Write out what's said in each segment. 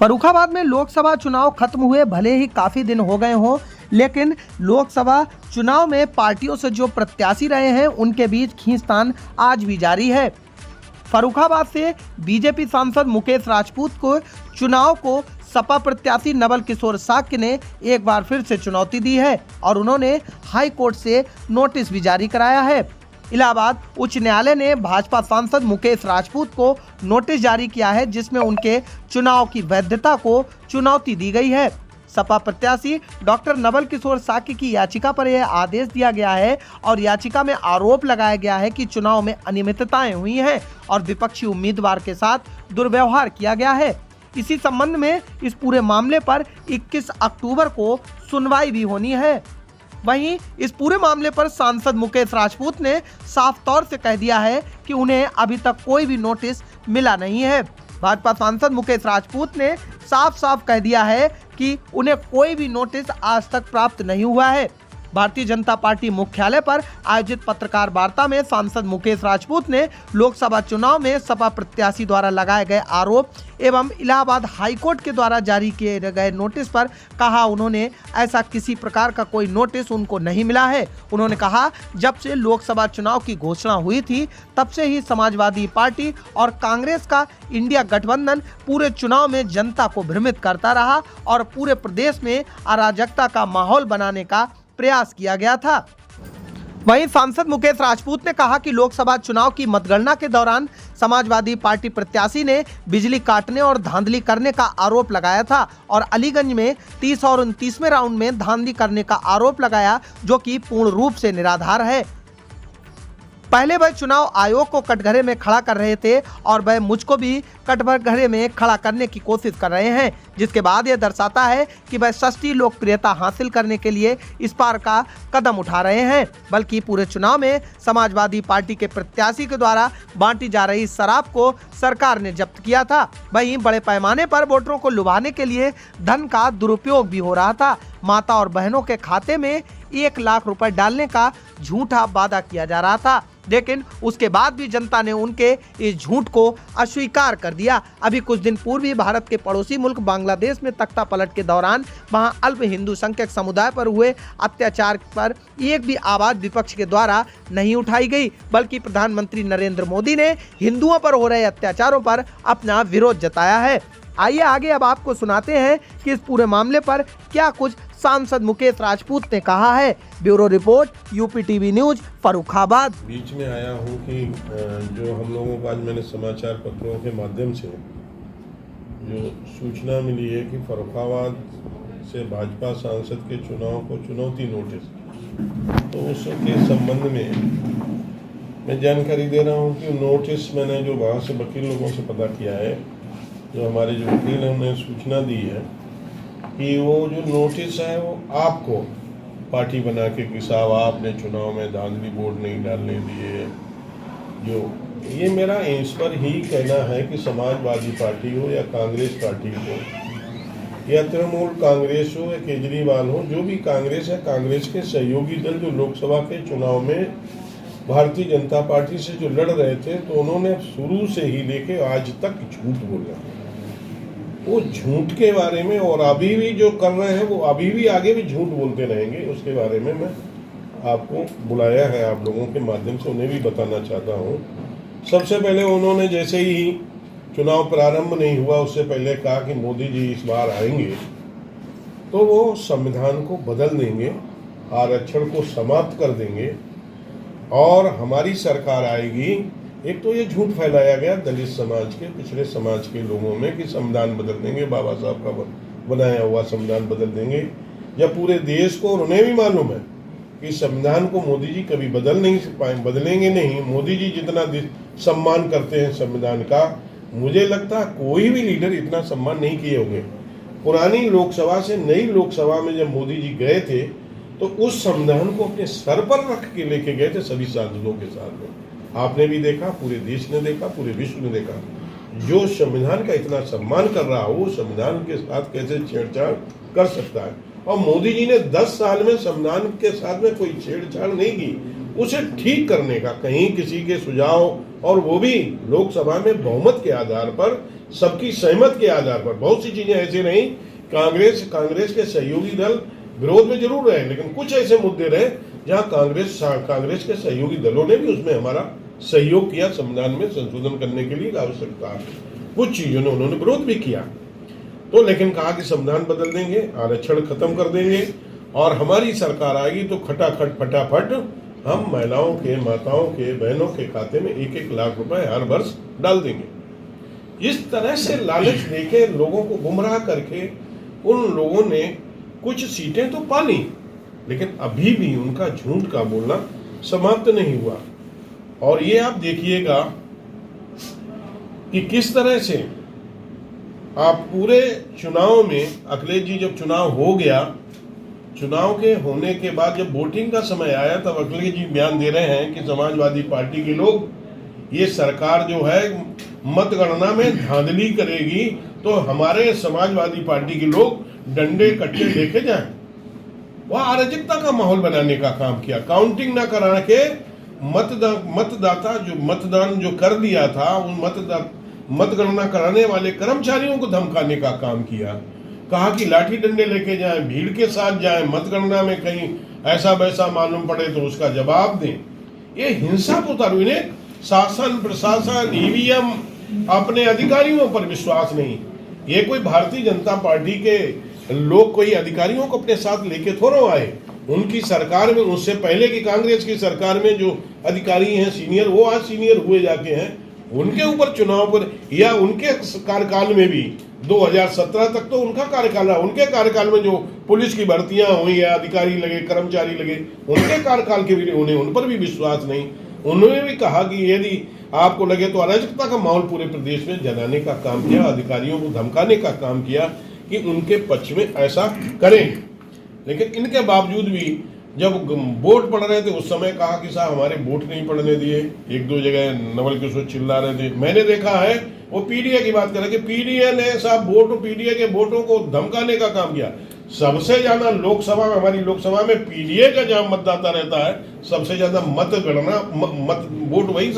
फर्रुखाबाद में लोकसभा चुनाव खत्म हुए भले ही काफी दिन हो गए हों, लेकिन लोकसभा चुनाव में पार्टियों से जो प्रत्याशी रहे हैं उनके बीच खींचतान आज भी जारी है। फर्रुखाबाद से बीजेपी सांसद मुकेश राजपूत को चुनाव को सपा प्रत्याशी नवल किशोर साक्य ने एक बार फिर से चुनौती दी है और उन्होंने हाई कोर्ट से नोटिस भी जारी कराया है। इलाहाबाद उच्च न्यायालय ने भाजपा सांसद मुकेश राजपूत को नोटिस जारी किया है, जिसमें उनके चुनाव की वैधता को चुनौती दी गई है। सपा प्रत्याशी डॉक्टर नवल किशोर साक्य की याचिका पर यह आदेश दिया गया है और याचिका में आरोप लगाया गया है कि चुनाव में अनियमितताएं हुई हैं और विपक्षी उम्मीदवार के साथ दुर्व्यवहार किया गया है। इसी संबंध में इस पूरे मामले पर 21 अक्टूबर को सुनवाई भी होनी है। वहीं इस पूरे मामले पर सांसद मुकेश राजपूत ने साफ तौर से कह दिया है कि उन्हें अभी तक कोई भी नोटिस मिला नहीं है। भाजपा सांसद मुकेश राजपूत ने साफ साफ कह दिया है कि उन्हें कोई भी नोटिस आज तक प्राप्त नहीं हुआ है। भारतीय जनता पार्टी मुख्यालय पर आयोजित पत्रकार वार्ता में सांसद मुकेश राजपूत ने लोकसभा चुनाव में सपा प्रत्याशी द्वारा लगाए गए आरोप एवं इलाहाबाद हाईकोर्ट के द्वारा जारी किए गए नोटिस पर कहा उन्होंने ऐसा किसी प्रकार का कोई नोटिस उनको नहीं मिला है। उन्होंने कहा जब से लोकसभा चुनाव की घोषणा हुई थी तब से ही समाजवादी पार्टी और कांग्रेस का इंडिया गठबंधन पूरे चुनाव में जनता को भ्रमित करता रहा और पूरे प्रदेश में अराजकता का माहौल बनाने का प्रयास किया गया था। वहीं सांसद मुकेश राजपूत ने कहा कि लोकसभा चुनाव की मतगणना के दौरान समाजवादी पार्टी प्रत्याशी ने बिजली काटने और धांधली करने का आरोप लगाया था और अलीगंज में 30 और 29वें राउंड में धांधली करने का आरोप लगाया, जो कि पूर्ण रूप से निराधार है। पहले वह चुनाव आयोग को कटघरे में खड़ा कर रहे थे और वह मुझको भी कटघरे में खड़ा करने की कोशिश कर रहे हैं, जिसके बाद यह दर्शाता है कि वह सस्ती लोकप्रियता हासिल करने के लिए इस पार का कदम उठा रहे हैं, बल्कि पूरे चुनाव में समाजवादी पार्टी के प्रत्याशी के द्वारा बांटी जा रही शराब को सरकार ने जब्त किया था। वहीं बड़े पैमाने पर वोटरों को लुभाने के लिए धन का दुरुपयोग भी हो रहा था। माता और बहनों के खाते में 1 लाख रुपए डालने का झूठा वादा किया जा रहा था, लेकिन उसके बाद भी जनता ने उनके इस झूठ को अस्वीकार कर दिया। अभी कुछ दिन पूर्व ही भारत के पड़ोसी मुल्क बांग्लादेश में तख्ता पलट के दौरान वहां अल्प हिंदू संख्यक समुदाय पर हुए अत्याचार पर एक भी आवाज विपक्ष के द्वारा नहीं उठाई गई, बल्कि प्रधानमंत्री नरेंद्र मोदी ने हिंदुओं पर हो रहे अत्याचारों पर अपना विरोध जताया है। आइए आगे अब आपको सुनाते हैं कि इस पूरे मामले पर क्या कुछ सांसद मुकेश राजपूत ने कहा है। Bureau report, UP TV news, Farrukhabad. बीच में आया हूं कि जो हम लोगों को आज मैंने समाचार पत्रों के माध्यम से जो सूचना मिली है कि फर्रुखाबाद से भाजपा सांसद के चुनाव को चुनौती नोटिस, तो उसके संबंध में मैं जानकारी दे रहा हूं कि नोटिस मैंने जो वहाँ से वकील लोगों से पता किया है, जो हमारे जो वकील हैं उन्होंने सूचना दी है कि वो जो नोटिस है वो आपको पार्टी बना के कि साहब आपने चुनाव में धांधली वोट नहीं डालने दिए। जो ये मेरा इस पर ही कहना है कि समाजवादी पार्टी हो या कांग्रेस पार्टी हो या तृणमूल कांग्रेस हो या केजरीवाल हो, जो भी कांग्रेस है, कांग्रेस के सहयोगी दल जो लोकसभा के चुनाव में भारतीय जनता पार्टी से जो लड़ रहे थे, तो उन्होंने शुरू से ही लेके आज तक झूठ बोला। वो झूठ के बारे में और अभी भी जो कर रहे हैं वो अभी भी आगे भी झूठ बोलते रहेंगे, उसके बारे में मैं आपको बुलाया है, आप लोगों के माध्यम से उन्हें भी बताना चाहता हूँ। सबसे पहले उन्होंने जैसे ही चुनाव प्रारंभ नहीं हुआ उससे पहले कहा कि मोदी जी इस बार आएंगे तो वो संविधान को बदल देंगे, आरक्षण को समाप्त कर देंगे और हमारी सरकार आएगी। एक तो ये झूठ फैलाया गया दलित समाज के, पिछड़े समाज के लोगों में कि संविधान बदल देंगे, बाबा साहब का बनाया हुआ संविधान बदल देंगे, जब पूरे देश को और उन्हें भी मालूम है कि संविधान को मोदी जी कभी बदलेंगे नहीं। मोदी जी जितना सम्मान करते हैं संविधान का, मुझे लगता है कोई भी लीडर इतना सम्मान नहीं किए होंगे। पुरानी लोकसभा से नई लोकसभा में जब मोदी जी गए थे तो उस संविधान को अपने सर पर रख के लेके गए थे सभी सांसदों के साथ में। आपने भी देखा, पूरे देश ने देखा, पूरे विश्व ने देखा, जो संविधान का इतना सम्मान कर रहा हो वो संविधान के साथ कैसे छेड़छाड़ कर सकता है। और मोदी जी ने 10 साल में संविधान के साथ में कोई छेड़छाड़ नहीं की, उसे ठीक करने का कहीं किसी के सुझाव, और वो भी लोकसभा में बहुमत के आधार पर सबकी सहमत के आधार पर। बहुत सी चीजें ऐसी रही, कांग्रेस के सहयोगी दल विरोध में जरूर रहे, लेकिन कुछ ऐसे मुद्दे रहे जहां कांग्रेस के सहयोगी दलों ने भी उसमें हमारा सहयोग किया, संविधान में संशोधन करने के लिए आवश्यकता। कुछ चीजों ने उन्होंने विरोध भी किया, तो लेकिन कहा कि संविधान बदल देंगे, आरक्षण खत्म कर देंगे और हमारी सरकार आएगी तो खटाखट फटाफट हम महिलाओं के, माताओं के, बहनों के खाते में 1-1 लाख रुपए हर वर्ष डाल देंगे। इस तरह से लालच देके लोगों को गुमराह करके उन लोगों ने कुछ सीटें तो पा ली, लेकिन अभी भी उनका झूठ का बोलना समाप्त नहीं हुआ। और ये आप देखिएगा कि किस तरह से आप पूरे चुनाव में, अखिलेश जी जब चुनाव हो गया, चुनाव के होने के बाद जब वोटिंग का समय आया तब अखिलेश जी बयान दे रहे हैं कि समाजवादी पार्टी के लोग, ये सरकार जो है मतगणना में धांधली करेगी तो हमारे समाजवादी पार्टी के लोग डंडे कट्टे लेके जाएं। वह अराजकता का माहौल बनाने का काम किया। काउंटिंग ना करा के मतदाता जो मतदान जो कर दिया था उन मतगणना कराने वाले कर्मचारियों को धमकाने का काम किया। कहा कि लाठी डंडे लेके जाएं, भीड़ के साथ जाएं, मतगणना में कहीं ऐसा वैसा मालूम पड़े तो उसका जवाब दें। ये हिंसा को उतारू। इन्हें शासन, प्रशासन, ईवीएम, अपने अधिकारियों पर विश्वास नहीं। ये कोई भारतीय जनता पार्टी के लोग कोई अधिकारियों को अपने साथ लेके थोड़ो आए। उनकी सरकार में, उससे पहले की कांग्रेस की सरकार में जो अधिकारी हैं सीनियर, वो आज सीनियर हुए जाके हैं, उनके ऊपर चुनाव पर, या उनके कार्यकाल में भी 2017 तक तो उनका कार्यकाल रहा। उनके कार्यकाल में जो पुलिस की भर्तियां हुई या अधिकारी लगे, कर्मचारी लगे, उनके कार्यकाल के भी उन्हें उन पर भी विश्वास नहीं। उन्होंने भी कहा कि यदि आपको लगे तो अराजकता का माहौल पूरे प्रदेश में जलाने का काम किया, अधिकारियों को धमकाने का काम किया कि उनके पक्ष में ऐसा करें। लेकिन इनके बावजूद भी जब वोट पड़ रहे थे उस समय कहा कि साहब हमारे वोट नहीं पड़ने दिए। 1-2 जगह नवल किशोर चिल्ला रहे थे। मैंने देखा है वो पीडीए की बात कर रहे कि पीडीए ने साहब पीडीए के वोटों को धमकाने का काम किया। सबसे ज्यादा लोकसभा में, हमारी लोकसभा में पीडीए का जहां मतदाता रहता है, सबसे ज्यादा वोट वही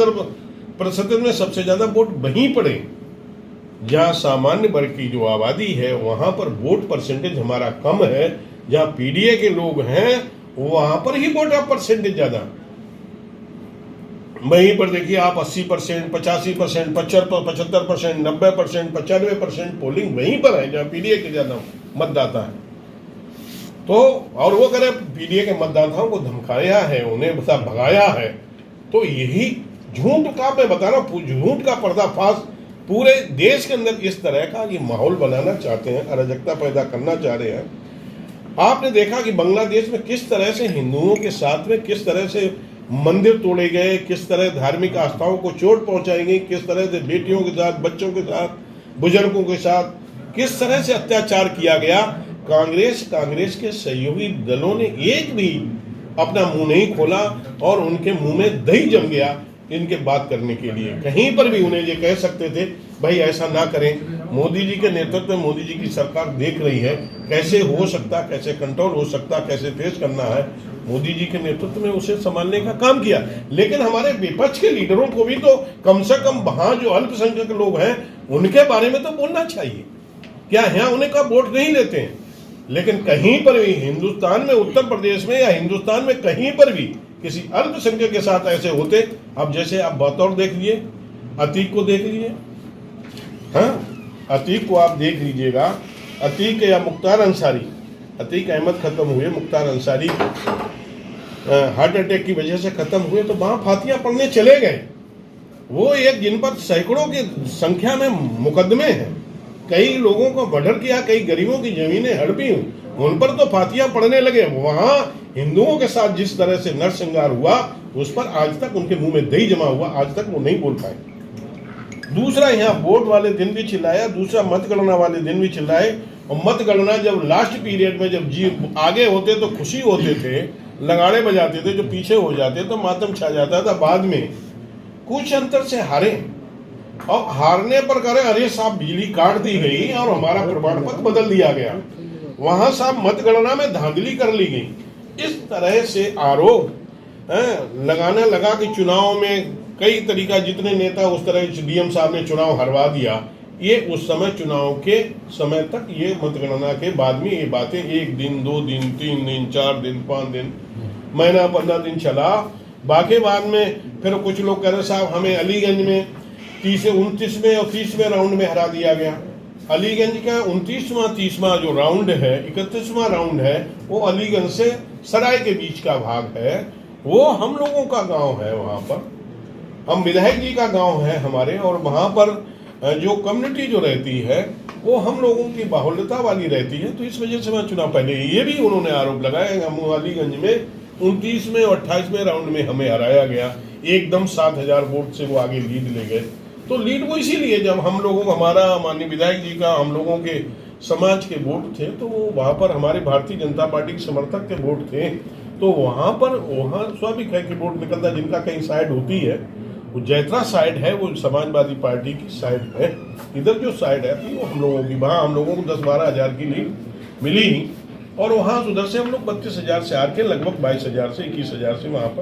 प्रतिशत में सबसे ज्यादा वोट वहीं पड़े जहां सामान्य वर्ग की जो आबादी है वहां पर वोट परसेंटेज हमारा कम है। जहां पीडीए के लोग हैं वहां पर ही वोट परसेंटेज ज्यादा। वहीं पर देखिए आप 80%, 85%, 75%, 90%, 95% पोलिंग वहीं पर है जहां पीडीए के ज्यादा मतदाता है। तो और वो करे पीडीए के मतदाताओं को धमकाया है, उन्हें बता भगाया है। तो यही झूठ का, मैं बता रहा हूं, झूठ का पर्दाफाश पूरे देश के अंदर इस तरह का ये माहौल बनाना चाहते हैं, अराजकता पैदा करना चाह रहे हैं। आपने देखा कि बांग्लादेश में किस तरह से हिंदुओं के साथ में किस तरह से मंदिर तोड़े गए, किस तरह धार्मिक आस्थाओं को चोट पहुंचाई गई, किस तरह से बेटियों के साथ, बच्चों के साथ, बुजुर्गों के साथ किस तरह से अत्याचार किया गया। कांग्रेस के सहयोगी दलों ने एक भी अपना मुंह नहीं खोला और उनके मुंह में दही जम गया इनके बात करने के लिए। कहीं पर भी उन्हें ये कह सकते थे भाई ऐसा ना करें। मोदी जी के नेतृत्व में मोदी जी की सरकार देख रही है कैसे हो सकता, कैसे कंट्रोल हो सकता, कैसे फेस करना है। मोदी जी के नेतृत्व में उसे संभालने का काम किया। लेकिन हमारे विपक्ष के लीडरों को भी तो कम से कम वहां जो अल्पसंख्यक लोग हैं उनके बारे में तो बोलना चाहिए। क्या यहाँ उन्हें का वोट नहीं लेते हैं? लेकिन कहीं पर भी हिंदुस्तान में, उत्तर प्रदेश में या हिंदुस्तान में कहीं पर भी किसी अल्पसंख्यक के साथ ऐसे होते। अब जैसे आप बतौर देख लिए, अतीक को देख लीजिए, हाँ अतीक को आप देख लीजिएगा। अतीक या मुख्तार अंसारी, अतीक अहमद खत्म हुए, मुख्तार अंसारी हार्ट अटैक की वजह से खत्म हुए, तो वहां फातियां पढ़ने चले गए। वो एक जिन पर सैकड़ों की संख्या में मुकदमे हैं, कई लोगों को मर्डर किया, कई गरीबों की जमीनें हड़पी, उन पर तो फातियां पढ़ने लगे। वहां हिंदुओं के साथ जिस तरह से नरसंहार हुआ उस पर आज तक उनके मुंह में दही जमा हुआ, आज तक वो नहीं बोल पाए। दूसरा, यहाँ वोट वाले दिन भी चिल्लाया, दूसरा मतगणना वाले दिन भी चिल्लाए। और मतगणना जब लास्ट पीरियड में जब आगे होते तो खुशी होते थे, लगाड़े बजाते थे, जो पीछे हो जाते तो मातम छा जाता था। बाद में कुछ अंतर से हारे और हारने पर करे अरे साहब बिजली काट दी गई और हमारा प्रमाण पत्र बदल दिया गया, वहां साहब मतगणना में धांधली कर ली गई। इस तरह से आरोप लगाना लगा कि चुनाव में कई तरीका, जितने नेता उस तरह डीएम साहब ने चुनाव हरवा दिया, ये उस समय चुनाव के समय तक, ये मतगणना के बाद में ये बातें 1 दिन 2 दिन 3 दिन 4 दिन 5 दिन महीना 15 दिन चला। बाकी बाद में फिर कुछ लोग कह रहे साहब हमें अलीगंज में 29वें और 30वें राउंड में हरा दिया गया। अलीगंज का 29वां 30वां जो राउंड है, 31वां राउंड है, वो अलीगंज से सराय के बीच का भाग है। वो हम लोगों का गांव है, वहाँ पर हम विधायक जी का गांव है हमारे, और वहाँ पर जो कम्युनिटी जो रहती है वो हम लोगों की बाहुल्यता वाली रहती है। तो इस वजह से मैं चुनाव पहले ये भी उन्होंने आरोप लगाया, हम अलीगंज में 29वें और 28वें राउंड में हमें हराया गया, एकदम 7000 वोट से वो आगे लीड ले गए। तो लीड वो इसीलिए जब हम लोगों को, हमारा माननीय विधायक जी का, हम लोगों के समाज के वोट थे, तो वो वहाँ पर हमारे भारतीय जनता पार्टी के समर्थक के वोट थे। तो वहाँ स्वाभाविक है कि वोट निकलता, जिनका कहीं साइड होती है, वो जैतरा साइड है वो समाजवादी पार्टी की साइड है, इधर जो साइड है तो वो हम लोगों की, वहाँ हम लोगों को 10-12 हज़ार की लीड मिली ही, और वहाँ उधर से हम लोग 32,000 से आके लगभग 22,000 से 21,000 से वहाँ पर